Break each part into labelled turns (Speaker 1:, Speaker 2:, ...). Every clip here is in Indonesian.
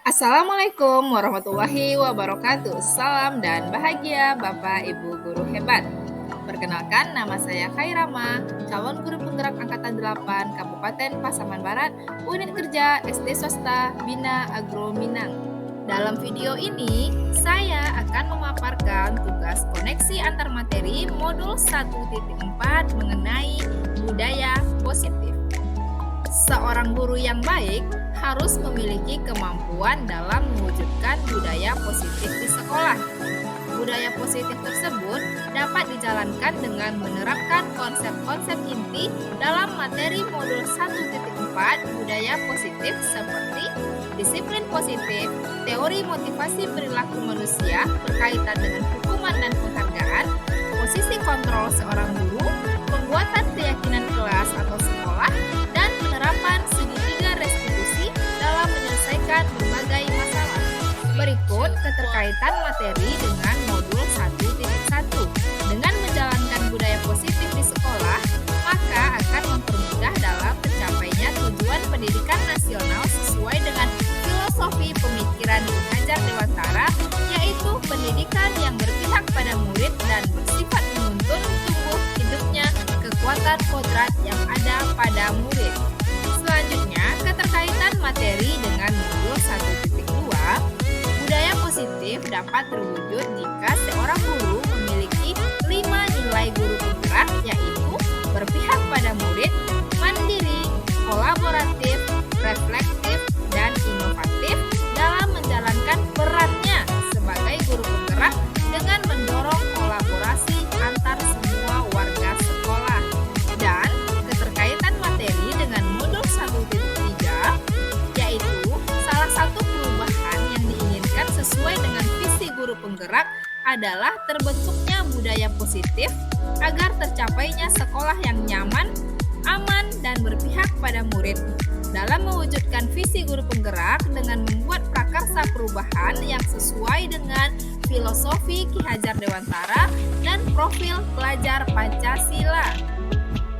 Speaker 1: Assalamualaikum warahmatullahi wabarakatuh. Salam dan bahagia Bapak Ibu guru hebat. Perkenalkan, nama saya Khairama, calon guru penggerak angkatan 8 Kabupaten Pasaman Barat, unit kerja SD Swasta Bina Agro Minang. Dalam video ini, saya akan memaparkan tugas koneksi antar materi modul 1.4 mengenai budaya positif. Seorang guru yang baik harus memiliki kemampuan dalam mewujudkan budaya positif di sekolah. Budaya positif tersebut dapat dijalankan dengan menerapkan konsep-konsep inti dalam materi modul 1.4 budaya positif seperti disiplin positif, teori motivasi perilaku manusia berkaitan dengan hukuman dan penghargaan, posisi kontrol seorang guru, pembuatan keyakinan kelas atau sekolah, dan penerapan segitiga restitusi dalam menyelesaikan berbagai masalah. Berikut keterkaitan materi dengan modul 1.1. Dengan menjalankan budaya positif di sekolah, maka akan mempermudah dalam tercapainya tujuan pendidikan nasional sesuai dengan filosofi pemikiran Ki Hajar Dewantara, yaitu pendidikan yang berpihak pada murid dan bersifat menuntun tumbuh hidupnya kekuatan kodrat yang ada pada murid. Selanjutnya, keterkaitan materi dengan modul 1.2, budaya positif dapat terwujud jika seorang guru memiliki 5 nilai guru penggerak, yaitu berpihak pada murid, mandiri, kolaboratif, reflektif, dan inovatif dalam menjalankan perannya sebagai guru penggerak dengan mendorong kolaborasi antar semua warga sekolah. Dan keterkaitan materi dengan modul 1.3, yaitu salah satu perubahan yang diinginkan sesuai dengan visi guru penggerak adalah terbentuknya budaya positif agar tercapainya sekolah yang nyaman, aman, dan berpihak pada murid. Dalam mewujudkan visi guru penggerak dengan membuat prakarsa perubahan yang sesuai dengan filosofi Ki Hajar Dewantara dan profil pelajar Pancasila.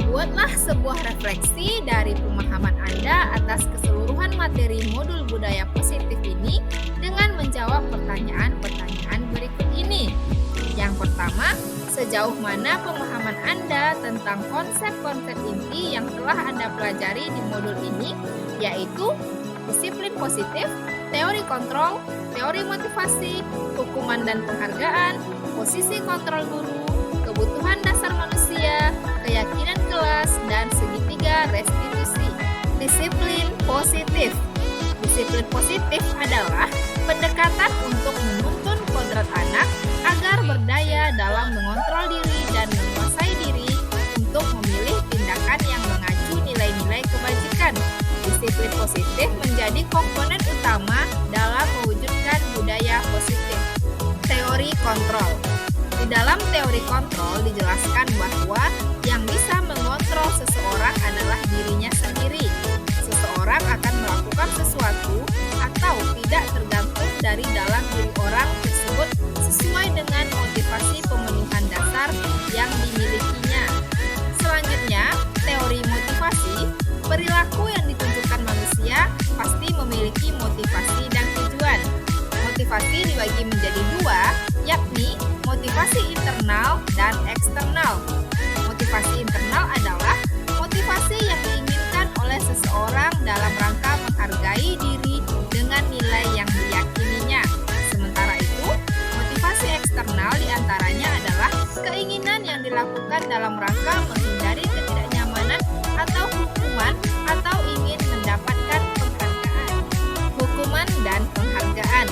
Speaker 1: Buatlah sebuah refleksi dari pemahaman Anda atas keseluruhan materi modul budaya positif ini dengan menjawab pertanyaan-pertanyaan berikut ini. Yang pertama, sejauh mana pemahaman Anda tentang konsep-konsep inti yang telah Anda pelajari di modul ini, yaitu disiplin positif, teori kontrol, teori motivasi, hukuman dan penghargaan, posisi kontrol guru, kebutuhan dasar manusia, keyakinan kelas, dan segitiga restitusi. Disiplin positif. Disiplin positif adalah pendekatan untuk menuntun kodrat anak agar berdaya dalam mengontrol diri dan menguasai diri untuk memilih tindakan yang mengacu nilai-nilai kebajikan. Disiplin positif menjadi komponen utama dalam mewujudkan budaya positif. Teori kontrol. Di dalam teori kontrol dijelaskan bahwa yang bisa mengontrol seseorang adalah dirinya sendiri. Seseorang akan melakukan sesuatu atau tidak tergantung dari dalam diri orang tersebut sesuai dengan motivasi pemenuhan dasar yang dimilikinya. Selanjutnya, teori motivasi. Perilaku yang ditunjukkan manusia pasti memiliki motivasi dan tujuan. Motivasi dibagi menjadi dua, yakni motivasi internal dan eksternal. Motivasi internal adalah motivasi yang diinginkan oleh seseorang dalam rangka menghargai diri dengan nilai yang diyakininya. Sementara itu, motivasi eksternal diantaranya adalah keinginan yang dilakukan dalam rangka menghindari ketidaknyamanan atau hukuman atau ingin mendapatkan penghargaan. Hukuman dan penghargaan.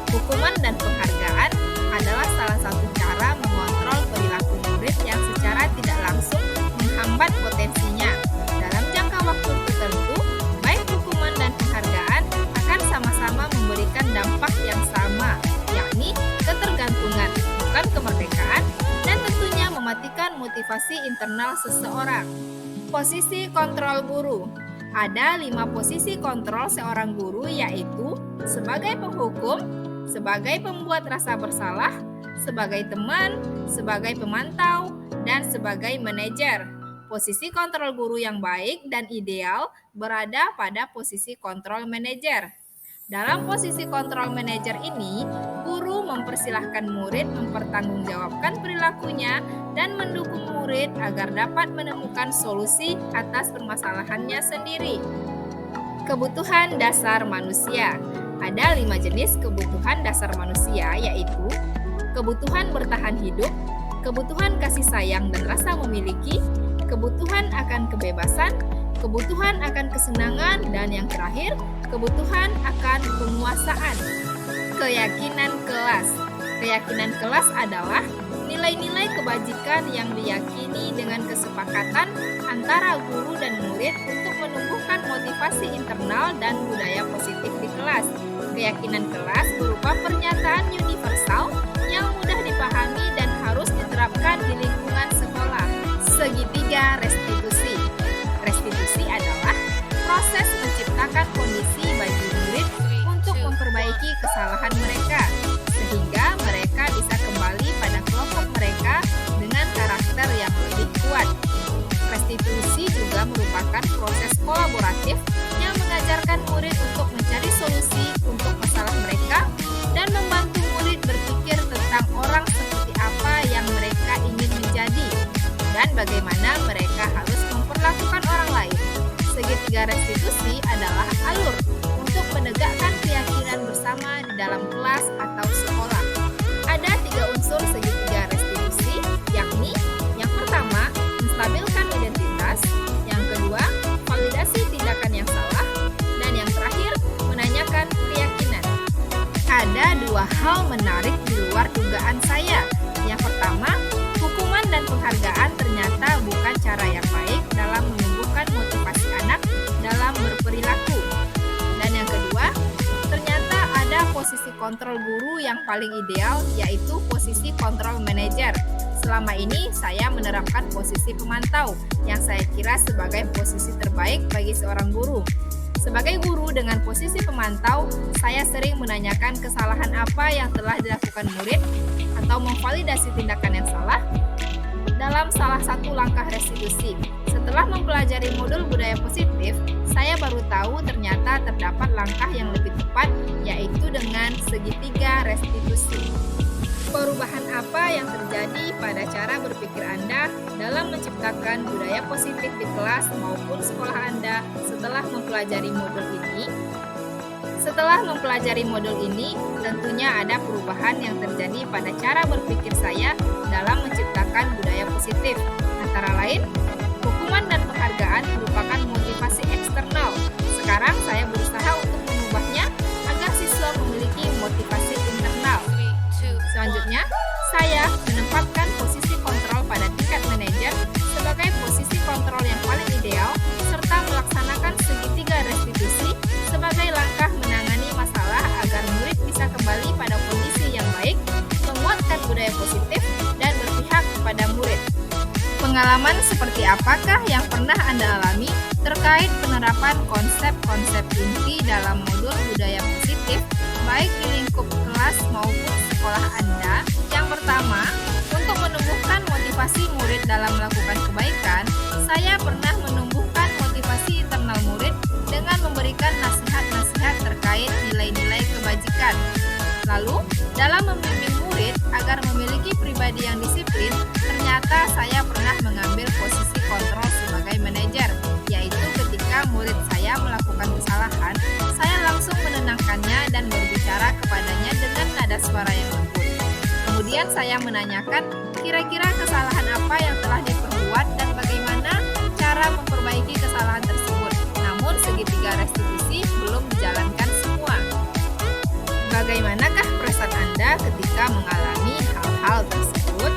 Speaker 1: Hukuman dan penghargaan adalah salah satu cara mengontrol perilaku murid yang secara tidak langsung menghambat potensinya. Dalam jangka waktu tertentu, baik hukuman dan penghargaan akan sama-sama memberikan dampak yang sama, yakni ketergantungan, bukan kemerdekaan, dan tentunya mematikan motivasi internal seseorang. Posisi kontrol guru. Ada 5 posisi kontrol seorang guru, yaitu sebagai penghukum, sebagai pembuat rasa bersalah, sebagai teman, sebagai pemantau, dan sebagai manajer. Posisi kontrol guru yang baik dan ideal berada pada posisi kontrol manajer. Dalam posisi kontrol manajer ini, guru mempersilahkan murid mempertanggungjawabkan perilakunya dan mendukung murid agar dapat menemukan solusi atas permasalahannya sendiri. Kebutuhan dasar manusia. Ada 5 jenis kebutuhan dasar manusia, yaitu kebutuhan bertahan hidup, kebutuhan kasih sayang dan rasa memiliki, kebutuhan akan kebebasan, kebutuhan akan kesenangan, dan yang terakhir, kebutuhan akan penguasaan. Keyakinan kelas. Keyakinan kelas adalah nilai-nilai kebajikan yang diyakini dengan kesepakatan antara guru dan murid untuk menumbuhkan motivasi internal dan budaya positif di kelas. Keyakinan kelas berupa pernyataan universal yang mudah dipahami dan harus diterapkan di lingkungan sekolah. Segitiga restitusi. Restitusi adalah proses menciptakan kondisi bagi murid untuk memperbaiki kesalahan mereka, sehingga mereka bisa kembali pada kelompok mereka dengan karakter yang lebih kuat. Restitusi juga merupakan proses kolaboratif yang mengajarkan murid untuk mencari solusi untuk masalah mereka dan membantu murid berpikir tentang orang seperti apa yang mereka ingin menjadi dan bagaimana mereka harus memperlakukan orang lain. Segitiga restitusi adalah alur untuk menegakkan keyakinan bersama di dalam kelas atau sekolah. Ada 3 unsur segitiga restitusi, yakni yang pertama, menstabilkan identitas, yang kedua, validasi tindakan yang salah, dan yang terakhir, menanyakan keyakinan. Ada 2 hal menarik di luar dugaan saya. Yang pertama, hukuman dan penghargaan ternyata bukan cara yang baik dalam menumbuhkan motivasi anak dalam berperilaku. Dan yang kedua, ternyata ada posisi kontrol guru yang paling ideal, yaitu posisi kontrol manajer. Selama ini saya menerapkan posisi pemantau yang saya kira sebagai posisi terbaik bagi seorang guru. Sebagai guru dengan posisi pemantau, saya sering menanyakan kesalahan apa yang telah dilakukan murid atau memvalidasi tindakan yang salah dalam salah satu langkah restitusi. Setelah mempelajari modul budaya positif, saya baru tahu ternyata terdapat langkah yang lebih tepat, yaitu dengan segitiga restitusi. Perubahan apa yang terjadi pada cara berpikir Anda dalam menciptakan budaya positif di kelas maupun sekolah Anda setelah mempelajari modul ini? Setelah mempelajari modul ini, tentunya ada perubahan yang terjadi pada cara berpikir saya dalam menciptakan budaya positif. Antara lain, hukuman dan penghargaan merupakan motivasi eksternal. Sekarang saya berusaha untuk mengubahnya agar siswa memiliki motivasi internal. Selanjutnya, saya menempatkan posisi kontrol pada tingkat manajer sebagai posisi kontrol yang paling ideal, serta melaksanakan segitiga restitusi sebagai langkah menangani masalah agar murid bisa kembali pada kondisi yang baik, menguatkan budaya positif, dan berpihak kepada murid. Pengalaman seperti apakah yang pernah Anda alami terkait penerapan konsep-konsep inti dalam modul budaya positif, baik di lingkup kelas maupun sekolah Anda? Yang pertama, untuk menumbuhkan motivasi murid dalam melakukan kebaikan, saya pernah menumbuhkan motivasi internal murid dengan memberikan nasihat-nasihat terkait nilai-nilai kebajikan. Lalu, dalam membimbing murid agar memiliki pribadi yang disiplin, ternyata saya pernah mengambil posisi kontrol sebagai manajer, yaitu ketika murid saya melakukan kesalahan, saya langsung menenangkannya dan berbicara kepadanya dengan nada suara yang lembut. Kemudian saya menanyakan kira-kira kesalahan apa yang telah diperbuat dan bagaimana cara memperbaiki kesalahan tersebut. Namun segitiga restitusi belum dijalankan semua. Bagaimanakah perasaan Anda ketika mengalami hal-hal tersebut?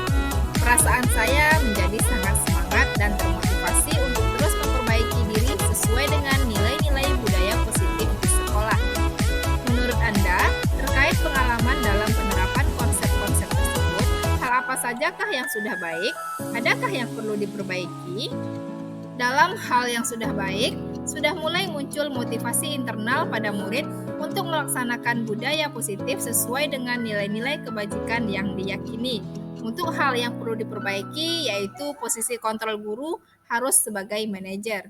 Speaker 1: Perasaan saya menjadi sangat semangat dan termotivasi untuk terus memperbaiki diri sesuai dengan nilai-nilai budaya positif di sekolah. Menurut Anda, terkait pengalaman dalam penerapan konsep-konsep tersebut, hal apa sajakah yang sudah baik? Adakah yang perlu diperbaiki? Dalam hal yang sudah baik, sudah mulai muncul motivasi internal pada murid untuk melaksanakan budaya positif sesuai dengan nilai-nilai kebajikan yang diyakini. Untuk hal yang perlu diperbaiki, yaitu posisi kontrol guru harus sebagai manajer.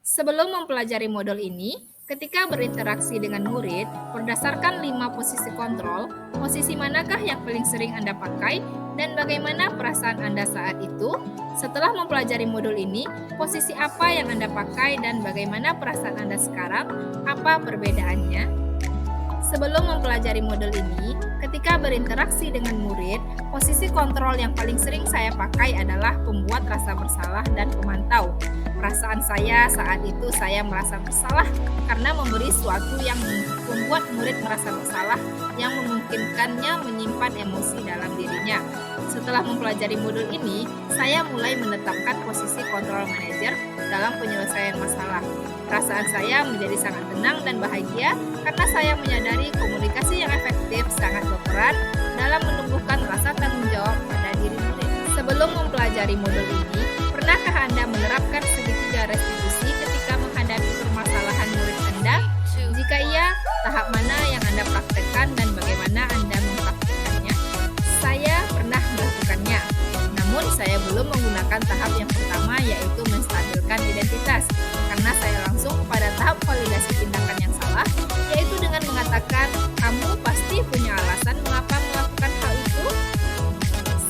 Speaker 1: Sebelum mempelajari modul ini, Ketika berinteraksi dengan murid, berdasarkan 5 posisi kontrol, posisi manakah yang paling sering Anda pakai dan bagaimana perasaan Anda saat itu? Setelah mempelajari modul ini, posisi apa yang Anda pakai dan bagaimana perasaan Anda sekarang? Apa perbedaannya? Sebelum mempelajari modul ini, ketika berinteraksi dengan murid, posisi kontrol yang paling sering saya pakai adalah pembuat rasa bersalah dan pemantau. Perasaan saya saat itu saya merasa bersalah karena memberi sesuatu yang membuat murid merasa bersalah yang memungkinkannya menyimpan emosi dalam dirinya. Setelah mempelajari modul ini, saya mulai menetapkan posisi kontrol manajer dalam penyelesaian masalah. Perasaan saya menjadi sangat tenang dan bahagia karena saya menyadari komunikasi yang efektif sangat berperan dalam menumbuhkan rasa tanggung jawab pada diri murid. Sebelum mempelajari modul ini, pernahkah Anda menerapkan segitiga restitusi ketika menghadapi permasalahan murid Anda? Jika iya, tahap mana yang Anda praktekkan dan bagaimana Anda mempraktekannya? Saya pernah melakukannya, namun saya belum menggunakan tahap yang pertama yaitu menstabilkan identitas, karena saya langsung kepada tahap validasi tindakan yang salah, yaitu dengan mengatakan, kamu pasti punya alasan mengapa melakukan hal itu.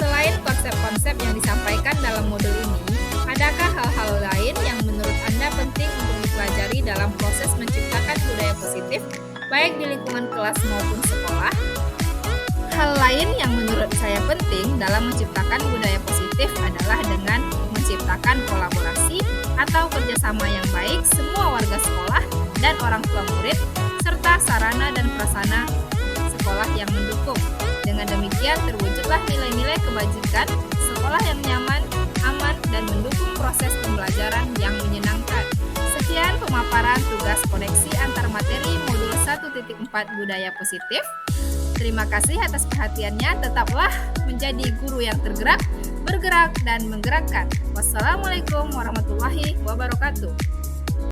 Speaker 1: Selain konsep-konsep yang disampaikan dalam modul ini, adakah hal-hal lain yang menurut Anda penting untuk dipelajari dalam proses menciptakan budaya positif, baik di lingkungan kelas maupun sekolah? Hal lain yang menurut saya penting dalam menciptakan budaya positif adalah dengan menciptakan kolaborasi atau kerjasama yang baik semua warga sekolah dan orang tua murid, serta sarana dan prasarana sekolah yang mendukung. Dengan demikian terwujudlah nilai-nilai kebajikan, sekolah yang nyaman, aman, dan mendukung proses pembelajaran yang menyenangkan. Sekian pemaparan tugas koneksi antar materi modul 1.4 Budaya Positif. Terima kasih atas perhatiannya. Tetaplah menjadi guru yang tergerak, bergerak, dan menggerakkan. Wassalamualaikum warahmatullahi wabarakatuh.